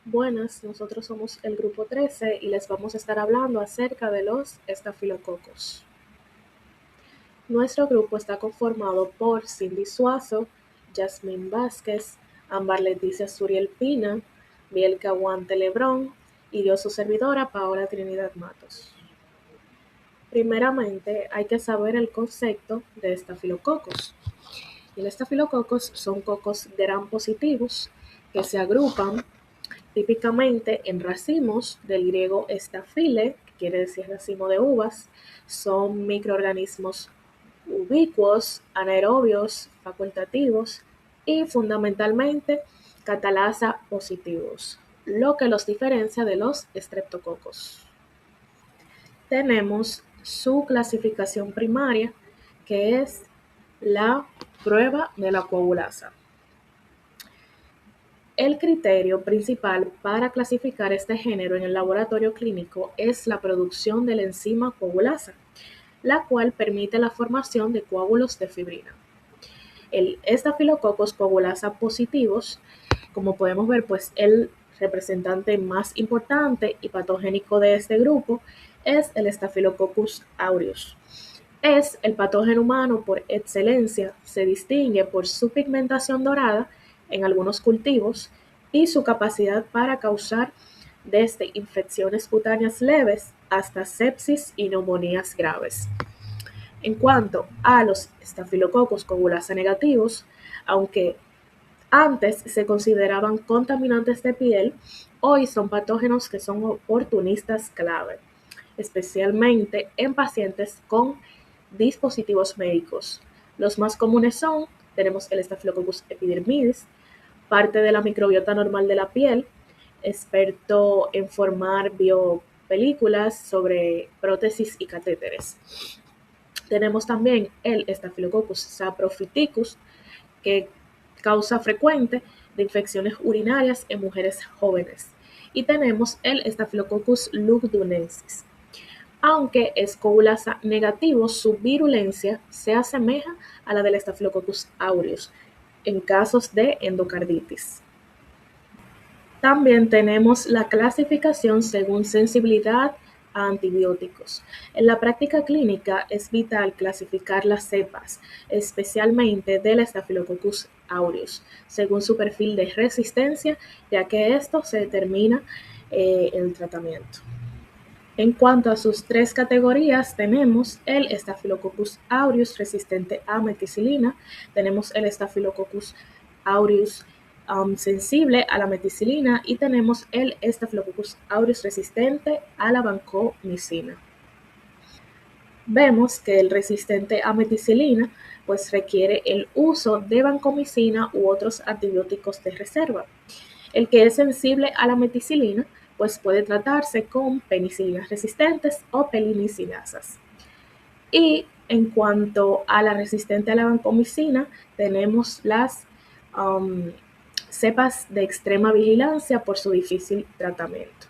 Buenas, nosotros somos el grupo 13 y les vamos a estar hablando acerca de los estafilococos. Nuestro grupo está conformado por Cindy Suazo, Yasmín Vázquez, Ámbar Leticia Suriel Pina, Bielka Guante Lebrón y yo su servidora Paola Trinidad Matos. Primeramente hay que saber el concepto de estafilococos. El estafilococos son cocos gram positivos que se agrupan típicamente en racimos del griego estafile, que quiere decir racimo de uvas. Son microorganismos ubicuos, anaerobios, facultativos y fundamentalmente catalasa positivos, lo que los diferencia de los estreptococos. Tenemos su clasificación primaria, que es la prueba de la coagulasa. El criterio principal para clasificar este género en el laboratorio clínico es la producción de la enzima coagulasa, la cual permite la formación de coágulos de fibrina. El Staphylococcus coagulasa positivos, como podemos ver, pues el representante más importante y patogénico de este grupo es el Staphylococcus aureus. Es el patógeno humano por excelencia, se distingue por su pigmentación dorada en algunos cultivos y su capacidad para causar desde infecciones cutáneas leves hasta sepsis y neumonías graves. En cuanto a los estafilococos coagulasa negativos, aunque antes se consideraban contaminantes de piel, hoy son patógenos que son oportunistas clave, especialmente en pacientes con dispositivos médicos. Los más comunes tenemos el Staphylococcus epidermidis, parte de la microbiota normal de la piel, experto en formar biopelículas sobre prótesis y catéteres. Tenemos también el Staphylococcus saprophyticus, que causa frecuente de infecciones urinarias en mujeres jóvenes. Y tenemos el Staphylococcus lugdunensis. Aunque es coagulasa negativo, su virulencia se asemeja a la del Staphylococcus aureus en casos de endocarditis. También tenemos la clasificación según sensibilidad a antibióticos. En la práctica clínica es vital clasificar las cepas, especialmente del Staphylococcus aureus, según su perfil de resistencia, ya que esto se determina el tratamiento. En cuanto a sus tres categorías, tenemos el Staphylococcus aureus resistente a meticilina, tenemos el Staphylococcus aureus sensible a la meticilina y tenemos el Staphylococcus aureus resistente a la vancomicina. Vemos que el resistente a meticilina pues requiere el uso de vancomicina u otros antibióticos de reserva. El que es sensible a la meticilina pues puede tratarse con penicilinas resistentes o pelinecinasas. Y en cuanto a la resistente a la vancomicina, tenemos las cepas de extrema vigilancia por su difícil tratamiento.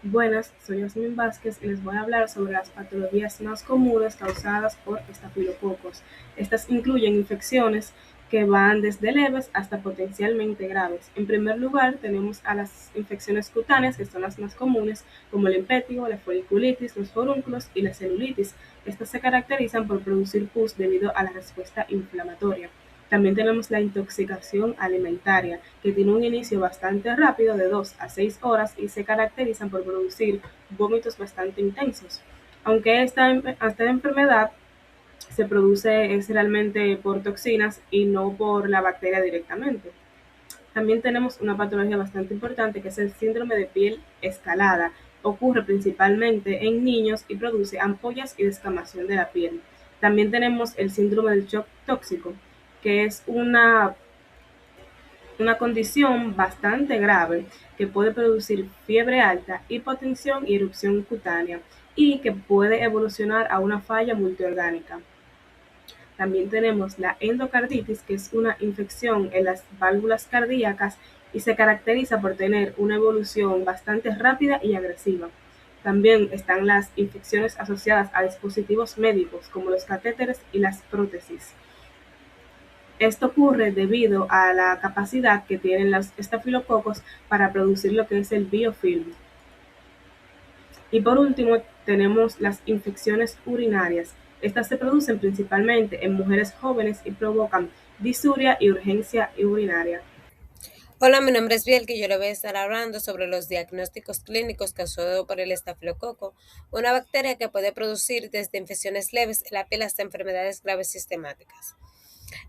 Buenas, soy Yasmín Vázquez y les voy a hablar sobre las patologías más comunes causadas por estafilococos. Estas incluyen infecciones que van desde leves hasta potencialmente graves. En primer lugar, tenemos a las infecciones cutáneas, que son las más comunes, como el impétigo, la foliculitis, los forúnculos y la celulitis. Estas se caracterizan por producir pus debido a la respuesta inflamatoria. También tenemos la intoxicación alimentaria, que tiene un inicio bastante rápido de 2 a 6 horas y se caracterizan por producir vómitos bastante intensos. Aunque esta enfermedad se produce realmente por toxinas y no por la bacteria directamente. También tenemos una patología bastante importante que es el síndrome de piel escalada. Ocurre principalmente en niños y produce ampollas y descamación de la piel. También tenemos el síndrome del shock tóxico, que es una condición bastante grave que puede producir fiebre alta, hipotensión y erupción cutánea y que puede evolucionar a una falla multiorgánica. También tenemos la endocarditis, que es una infección en las válvulas cardíacas y se caracteriza por tener una evolución bastante rápida y agresiva. También están las infecciones asociadas a dispositivos médicos como los catéteres y las prótesis. Esto ocurre debido a la capacidad que tienen los estafilococos para producir lo que es el biofilm. Y por último, tenemos las infecciones urinarias. Estas se producen principalmente en mujeres jóvenes y provocan disuria y urgencia urinaria. Hola, mi nombre es Biel, que yo le voy a estar hablando sobre los diagnósticos clínicos causados por el estafilococo, una bacteria que puede producir desde infecciones leves en la piel hasta enfermedades graves sistemáticas.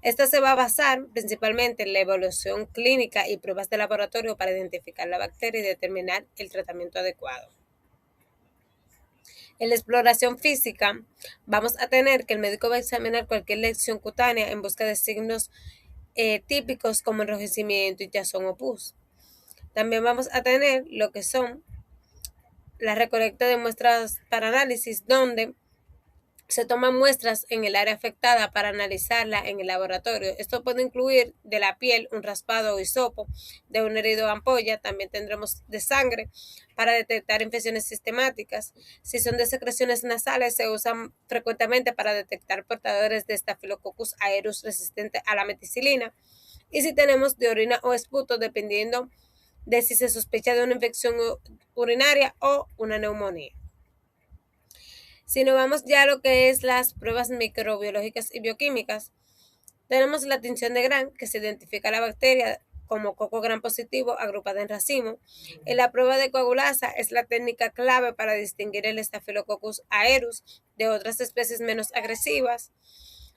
Esta se va a basar principalmente en la evaluación clínica y pruebas de laboratorio para identificar la bacteria y determinar el tratamiento adecuado. En la exploración física, vamos a tener que el médico va a examinar cualquier lesión cutánea en busca de signos típicos como enrojecimiento, hinchazón o pus. También vamos a tener lo que son la recolecta de muestras para análisis, donde se toman muestras en el área afectada para analizarla en el laboratorio. Esto puede incluir de la piel, un raspado o hisopo, de un herido o ampolla. También tendremos de sangre para detectar infecciones sistemáticas. Si son de secreciones nasales, se usan frecuentemente para detectar portadores de Staphylococcus aureus resistente a la meticilina. Y si tenemos de orina o esputo, dependiendo de si se sospecha de una infección urinaria o una neumonía. Si nos vamos ya a lo que es las pruebas microbiológicas y bioquímicas, tenemos la tinción de Gram, que se identifica la bacteria como coco gram positivo agrupada en racimo. En la prueba de coagulasa es la técnica clave para distinguir el Staphylococcus aureus de otras especies menos agresivas.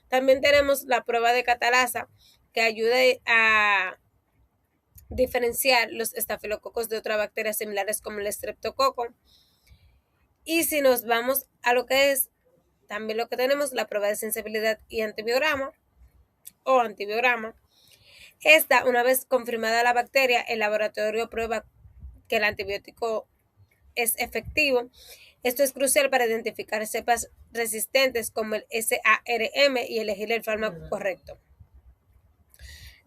También tenemos la prueba de catalasa, que ayuda a diferenciar los estafilococos de otras bacterias similares como el streptococo. Y si nos vamos a lo que es también lo que tenemos, la prueba de sensibilidad y antibiograma o antibiograma. Esta, una vez confirmada la bacteria, el laboratorio prueba que el antibiótico es efectivo. Esto es crucial para identificar cepas resistentes como el SARM y elegir el fármaco correcto.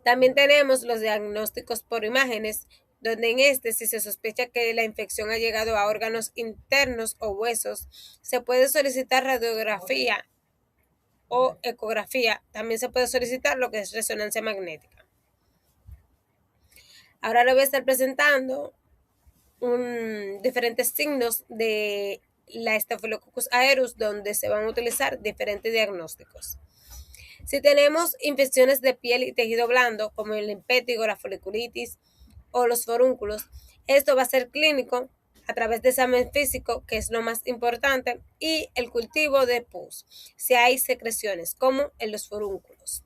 También tenemos los diagnósticos por imágenes, donde en este, si se sospecha que la infección ha llegado a órganos internos o huesos, se puede solicitar radiografía o ecografía. También se puede solicitar lo que es resonancia magnética. Ahora le voy a estar presentando diferentes signos de la Staphylococcus aureus, donde se van a utilizar diferentes diagnósticos. Si tenemos infecciones de piel y tejido blando, como el impétigo, la foliculitis o los forúnculos, esto va a ser clínico a través de examen físico, que es lo más importante, y el cultivo de pus, si hay secreciones, como en los forúnculos.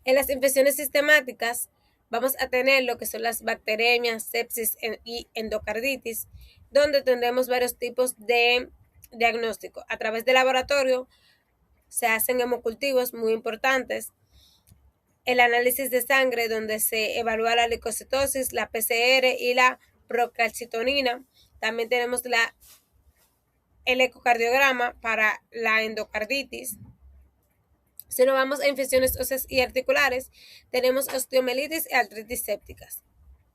En las infecciones sistemáticas vamos a tener lo que son las bacteremias, sepsis y endocarditis, donde tendremos varios tipos de diagnóstico. A través del laboratorio se hacen hemocultivos muy importantes. El análisis de sangre, donde se evalúa la leucocitosis, la PCR y la procalcitonina. También tenemos el ecocardiograma para la endocarditis. Si nos vamos a infecciones óseas y articulares, tenemos osteomielitis y artritis sépticas.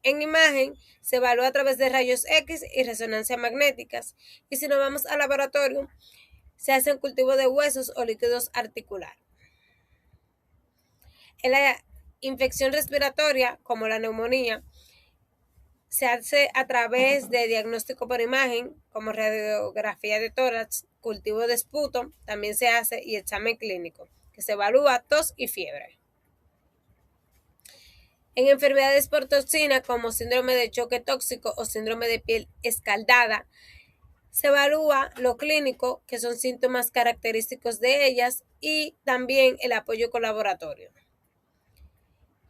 En imagen se evalúa a través de rayos X y resonancia magnéticas. Y si nos vamos al laboratorio, se hace un cultivo de huesos o líquidos articulares. En la infección respiratoria, como la neumonía, se hace a través de diagnóstico por imagen, como radiografía de tórax, cultivo de esputo, también se hace, y examen clínico, que se evalúa tos y fiebre. En enfermedades por toxina, como síndrome de choque tóxico o síndrome de piel escaldada, se evalúa lo clínico, que son síntomas característicos de ellas, y también el apoyo colaboratorio.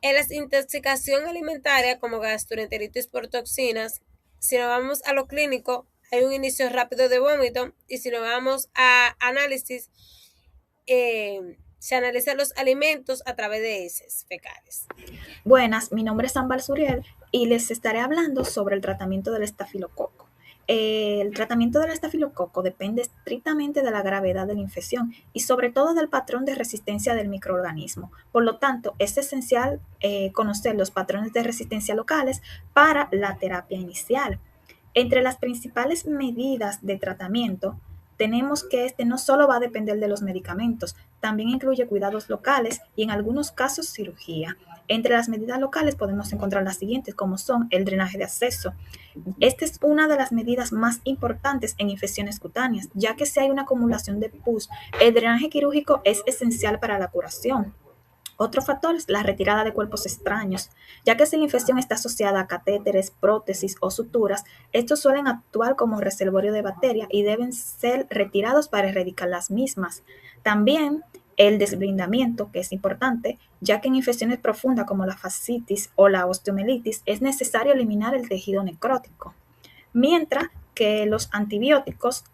En la intoxicación alimentaria, como gastroenteritis por toxinas, si nos vamos a lo clínico, hay un inicio rápido de vómito, y si nos vamos a análisis, se analizan los alimentos a través de heces fecales. Buenas, mi nombre es Ámbar Suriel y les estaré hablando sobre el tratamiento del estafilococo. El tratamiento del estafilococo depende estrictamente de la gravedad de la infección y sobre todo del patrón de resistencia del microorganismo. Por lo tanto, es esencial conocer los patrones de resistencia locales para la terapia inicial. Entre las principales medidas de tratamiento tenemos que este no solo va a depender de los medicamentos, también incluye cuidados locales y en algunos casos cirugía. Entre las medidas locales podemos encontrar las siguientes, como son el drenaje de acceso. Esta es una de las medidas más importantes en infecciones cutáneas, ya que si hay una acumulación de pus, el drenaje quirúrgico es esencial para la curación. Otro factor es la retirada de cuerpos extraños, ya que si la infección está asociada a catéteres, prótesis o suturas, estos suelen actuar como reservorio de bacterias y deben ser retirados para erradicar las mismas. También el desblindamiento, que es importante, ya que en infecciones profundas como la fascitis o la osteomielitis es necesario eliminar el tejido necrótico. Mientras que los antibióticos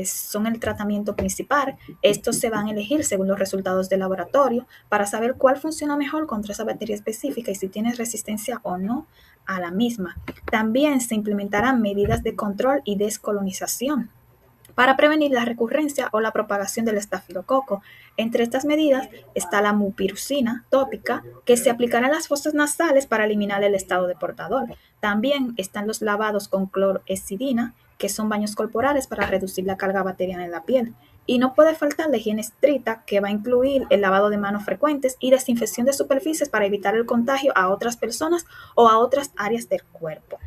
son el tratamiento principal. Estos se van a elegir según los resultados del laboratorio para saber cuál funciona mejor contra esa bacteria específica y si tiene resistencia o no a la misma. También se implementarán medidas de control y descolonización para prevenir la recurrencia o la propagación del estafilococo. Entre estas medidas está la mupirocina tópica, que se aplicará en las fosas nasales para eliminar el estado de portador. También están los lavados con clorhexidina, que son baños corporales para reducir la carga bacteriana en la piel. Y no puede faltar la higiene estricta, que va a incluir el lavado de manos frecuentes y desinfección de superficies para evitar el contagio a otras personas o a otras áreas del cuerpo.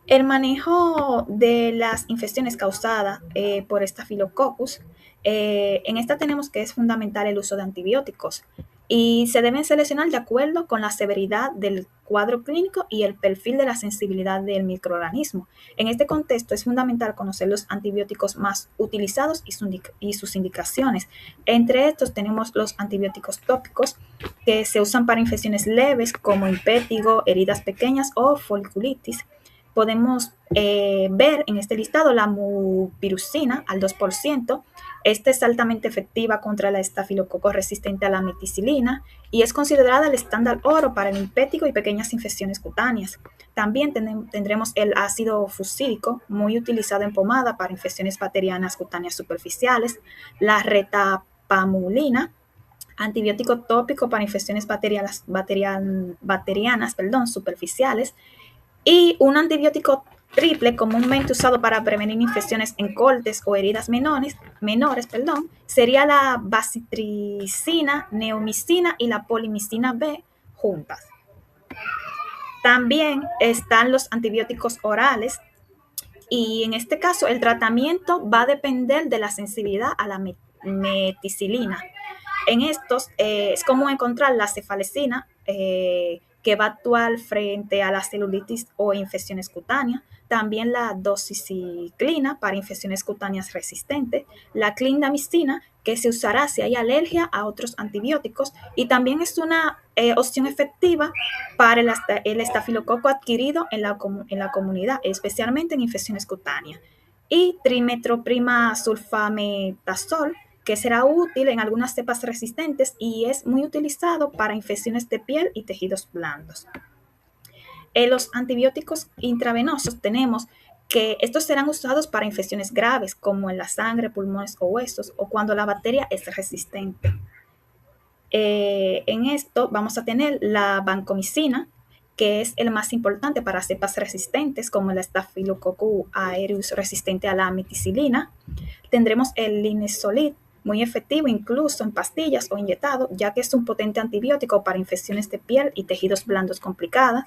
El manejo de las infecciones causadas por Staphylococcus, en esta tenemos que es fundamental el uso de antibióticos y se deben seleccionar de acuerdo con la severidad del cuadro clínico y el perfil de la sensibilidad del microorganismo. En este contexto es fundamental conocer los antibióticos más utilizados y sus indicaciones. Entre estos tenemos los antibióticos tópicos que se usan para infecciones leves como impétigo, heridas pequeñas o foliculitis. Podemos ver en este listado la mupirocina al 2%. Esta es altamente efectiva contra la estafilococo resistente a la meticilina y es considerada el estándar oro para el impétigo y pequeñas infecciones cutáneas. También tendremos el ácido fucídico, muy utilizado en pomada para infecciones bacterianas cutáneas superficiales, la retapamulina, antibiótico tópico para infecciones bacterianas superficiales, y un antibiótico triple comúnmente usado para prevenir infecciones en cortes o heridas menores, sería la bacitricina, neomicina y la polimicina B juntas. También están los antibióticos orales y en este caso el tratamiento va a depender de la sensibilidad a la meticilina. En estos es común encontrar la cefalecina, que va a actuar frente a la celulitis o infecciones cutáneas, también la doxiciclina para infecciones cutáneas resistentes, la clindamicina, que se usará si hay alergia a otros antibióticos, y también es una opción efectiva para el estafilococo adquirido en la comunidad, especialmente en infecciones cutáneas. Y trimetoprim sulfametazol, que será útil en algunas cepas resistentes y es muy utilizado para infecciones de piel y tejidos blandos. En los antibióticos intravenosos tenemos que estos serán usados para infecciones graves como en la sangre, pulmones o huesos o cuando la bacteria es resistente. En esto vamos a tener la vancomicina, que es el más importante para cepas resistentes como el Staphylococcus aureus resistente a la meticilina. Tendremos el linezolid, muy efectivo incluso en pastillas o inyectado, ya que es un potente antibiótico para infecciones de piel y tejidos blandos complicadas.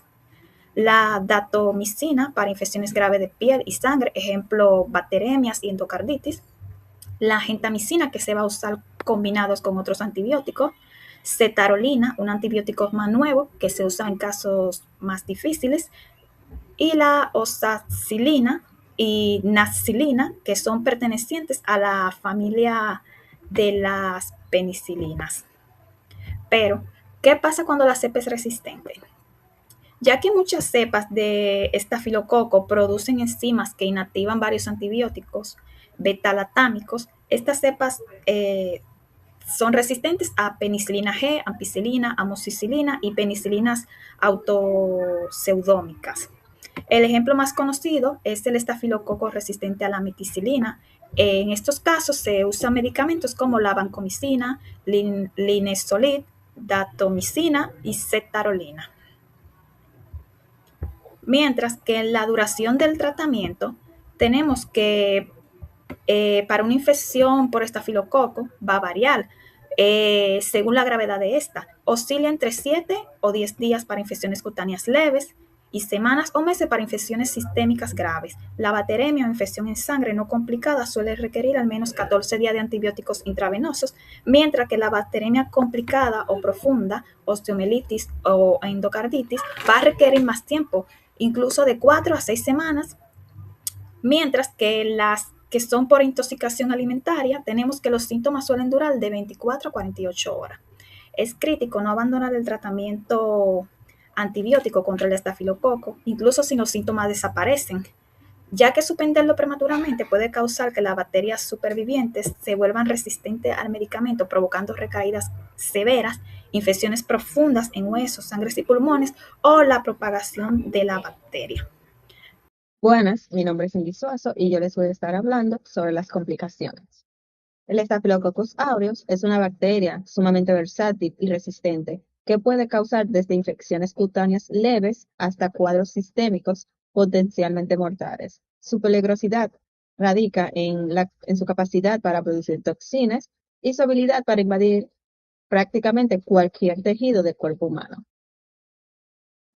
La datomicina para infecciones graves de piel y sangre, ejemplo, bacteremias y endocarditis. La gentamicina, que se va a usar combinados con otros antibióticos. Cetarolina, un antibiótico más nuevo que se usa en casos más difíciles. Y la oxacilina y nacilina, que son pertenecientes a la familia de las penicilinas. Pero, ¿qué pasa cuando la cepa es resistente? Ya que muchas cepas de estafilococo producen enzimas que inactivan varios antibióticos beta-lactámicos, estas cepas son resistentes a penicilina G, ampicilina, amoxicilina y penicilinas autopseudómicas. El ejemplo más conocido es el estafilococo resistente a la meticilina. En estos casos se usan medicamentos como la vancomicina, linezolid, datomicina y cetarolina. Mientras que en la duración del tratamiento tenemos que para una infección por estafilococo va a variar según la gravedad de esta. Oscila entre 7 o 10 días para infecciones cutáneas leves y semanas o meses para infecciones sistémicas graves. La bacteremia o infección en sangre no complicada suele requerir al menos 14 días de antibióticos intravenosos, mientras que la bacteremia complicada o profunda, osteomielitis o endocarditis, va a requerir más tiempo, incluso de 4 a 6 semanas, mientras que las que son por intoxicación alimentaria, tenemos que los síntomas suelen durar de 24 a 48 horas. Es crítico no abandonar el tratamiento antibiótico contra el estafilococo, incluso si los síntomas desaparecen, ya que suspenderlo prematuramente puede causar que las bacterias supervivientes se vuelvan resistentes al medicamento, provocando recaídas severas, infecciones profundas en huesos, sangre y pulmones o la propagación de la bacteria. Buenas, mi nombre es Cindy Suazo y yo les voy a estar hablando sobre las complicaciones. El Staphylococcus aureus es una bacteria sumamente versátil y resistente que puede causar desde infecciones cutáneas leves hasta cuadros sistémicos potencialmente mortales. Su peligrosidad radica en su capacidad para producir toxinas y su habilidad para invadir prácticamente cualquier tejido del cuerpo humano.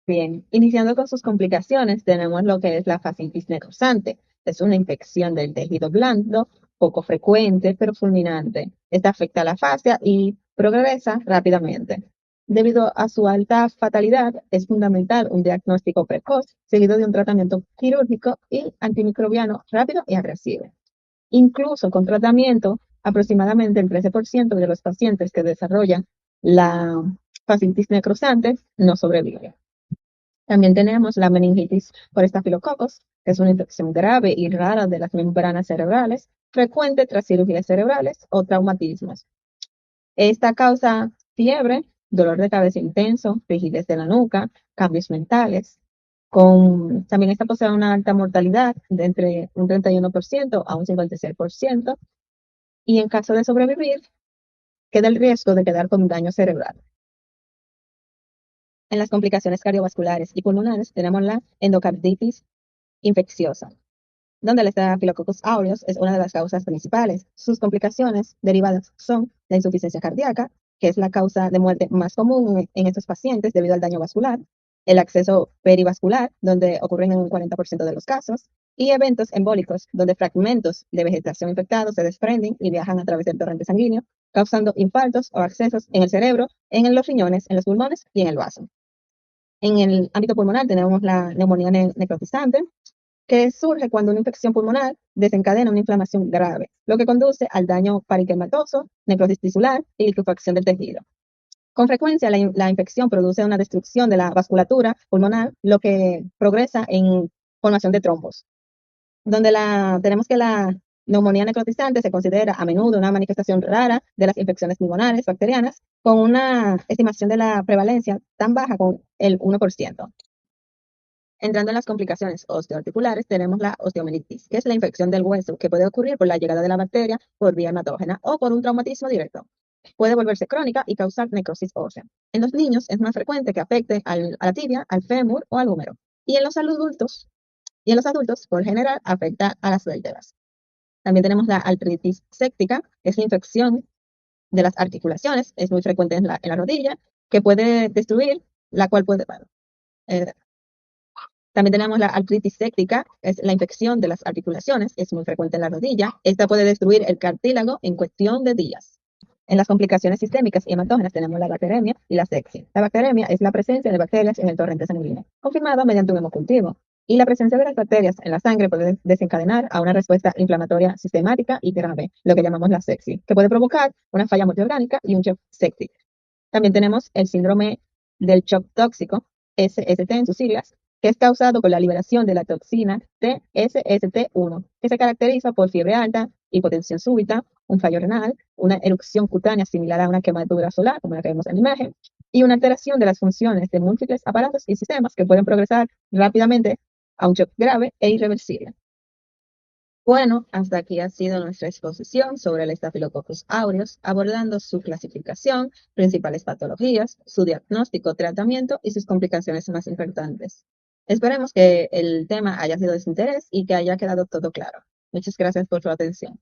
Bien, iniciando con sus complicaciones, tenemos lo que es la fasciitis necrosante. Es una infección del tejido blando, poco frecuente, pero fulminante. Esta afecta a la fascia y progresa rápidamente. Debido a su alta fatalidad, es fundamental un diagnóstico precoz, seguido de un tratamiento quirúrgico y antimicrobiano rápido y agresivo. Incluso con tratamiento, aproximadamente el 13% de los pacientes que desarrollan la fasciitis necrosante no sobreviven. También tenemos la meningitis por estafilococos, que es una infección grave y rara de las membranas cerebrales, frecuente tras cirugías cerebrales o traumatismos. Esta causa fiebre, dolor de cabeza intenso, rigidez de la nuca, cambios mentales. También esta posee una alta mortalidad de entre un 31% a un 56%, y en caso de sobrevivir, queda el riesgo de quedar con daño cerebral. En las complicaciones cardiovasculares y pulmonares tenemos la endocarditis infecciosa, donde el Staphylococcus aureus es una de las causas principales. Sus complicaciones derivadas son la insuficiencia cardíaca, que es la causa de muerte más común en estos pacientes debido al daño vascular, el acceso perivascular, donde ocurren en un 40% de los casos, y eventos embólicos, donde fragmentos de vegetación infectados se desprenden y viajan a través del torrente sanguíneo, causando infartos o accesos en el cerebro, en los riñones, en los pulmones y en el vaso. En el ámbito pulmonar tenemos la neumonía necrotizante, que surge cuando una infección pulmonar desencadena una inflamación grave, lo que conduce al daño parenquimatoso, necrosis tisular y liquefacción del tejido. Con frecuencia, la infección produce una destrucción de la vasculatura pulmonar, lo que progresa en formación de trombos, donde tenemos que la neumonía necrotizante se considera a menudo una manifestación rara de las infecciones pulmonares bacterianas, con una estimación de la prevalencia tan baja como el 1%. Entrando en las complicaciones osteoarticulares, tenemos la osteomielitis, que es la infección del hueso que puede ocurrir por la llegada de la bacteria por vía hematógena o por un traumatismo directo. Puede volverse crónica y causar necrosis ósea. En los niños es más frecuente que afecte a la tibia, al fémur o al húmero. Y en los adultos, por general, afecta a las vértebras. También tenemos la artritis séptica, que es la infección de las articulaciones, es muy frecuente en la rodilla, que puede destruir, la cual puede... También tenemos la artritis séptica, es la infección de las articulaciones, es muy frecuente en la rodilla. Esta puede destruir el cartílago en cuestión de días. En las complicaciones sistémicas y hematógenas tenemos la bacteremia y la sepsis. La bacteremia es la presencia de bacterias en el torrente sanguíneo, confirmada mediante un hemocultivo. Y la presencia de las bacterias en la sangre puede desencadenar a una respuesta inflamatoria sistemática y grave, lo que llamamos la sepsis, que puede provocar una falla multiorgánica y un shock séptico. También tenemos el síndrome del shock tóxico, SST en sus siglas, que es causado por la liberación de la toxina TSST1, que se caracteriza por fiebre alta, hipotensión súbita, un fallo renal, una erupción cutánea similar a una quemadura solar, como la que vemos en la imagen, y una alteración de las funciones de múltiples aparatos y sistemas que pueden progresar rápidamente a un shock grave e irreversible. Bueno, hasta aquí ha sido nuestra exposición sobre el Staphylococcus aureus, abordando su clasificación, principales patologías, su diagnóstico, tratamiento y sus complicaciones más importantes. Esperemos que el tema haya sido de su interés y que haya quedado todo claro. Muchas gracias por su atención.